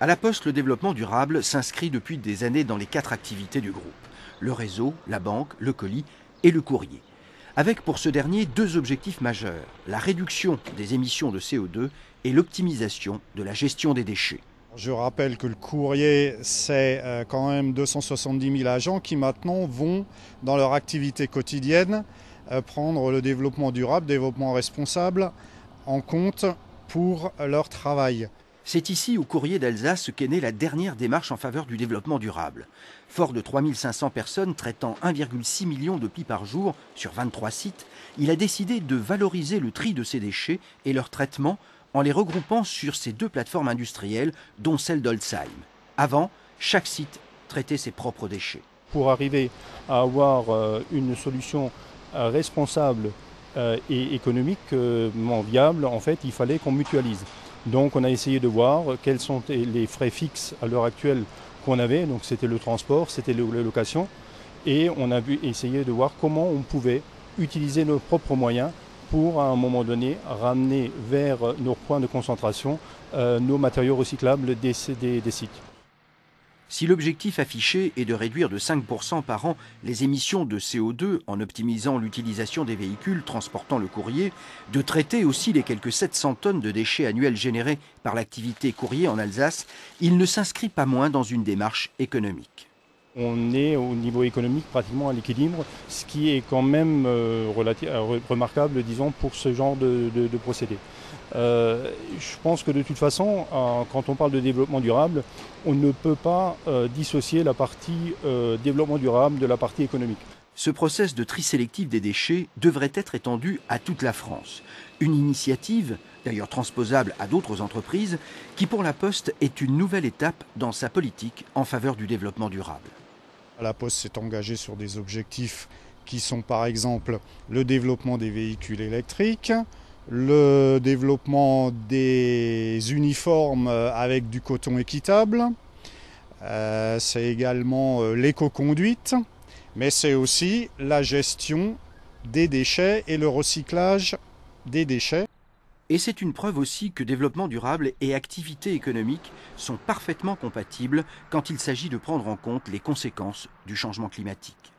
À la Poste, le développement durable s'inscrit depuis des années dans les 4 activités du groupe. Le réseau, la banque, le colis et le courrier. Avec pour ce dernier 2 objectifs majeurs, la réduction des émissions de CO2 et l'optimisation de la gestion des déchets. Je rappelle que le courrier, c'est quand même 270 000 agents qui maintenant vont, dans leur activité quotidienne, prendre le développement durable, développement responsable en compte pour leur travail. C'est ici, au Courrier d'Alsace, qu'est née la dernière démarche en faveur du développement durable. Fort de 3500 personnes traitant 1,6 million de plis par jour sur 23 sites, il a décidé de valoriser le tri de ces déchets et leur traitement en les regroupant sur ces 2 plateformes industrielles, dont celle d'Holzheim. Avant, chaque site traitait ses propres déchets. Pour arriver à avoir une solution responsable et économiquement viable, en fait, il fallait qu'on mutualise. Donc on a essayé de voir quels sont les frais fixes à l'heure actuelle qu'on avait. Donc c'était le transport, c'était les locations. Et on a essayé de voir comment on pouvait utiliser nos propres moyens pour, à un moment donné, ramener vers nos points de concentration nos matériaux recyclables des sites. Si l'objectif affiché est de réduire de 5% par an les émissions de CO2 en optimisant l'utilisation des véhicules transportant le courrier, de traiter aussi les quelques 700 tonnes de déchets annuels générés par l'activité courrier en Alsace, il ne s'inscrit pas moins dans une démarche économique. On est au niveau économique pratiquement à l'équilibre, ce qui est quand même remarquable, disons, pour ce genre de procédé. Je pense que de toute façon, quand on parle de développement durable, on ne peut pas dissocier la partie développement durable de la partie économique. Ce process de tri sélectif des déchets devrait être étendu à toute la France. Une initiative, d'ailleurs transposable à d'autres entreprises, qui pour la Poste est une nouvelle étape dans sa politique en faveur du développement durable. La Poste s'est engagée sur des objectifs qui sont par exemple le développement des véhicules électriques, le développement des uniformes avec du coton équitable, c'est également l'éco-conduite, mais c'est aussi la gestion des déchets et le recyclage des déchets. Et c'est une preuve aussi que développement durable et activité économique sont parfaitement compatibles quand il s'agit de prendre en compte les conséquences du changement climatique.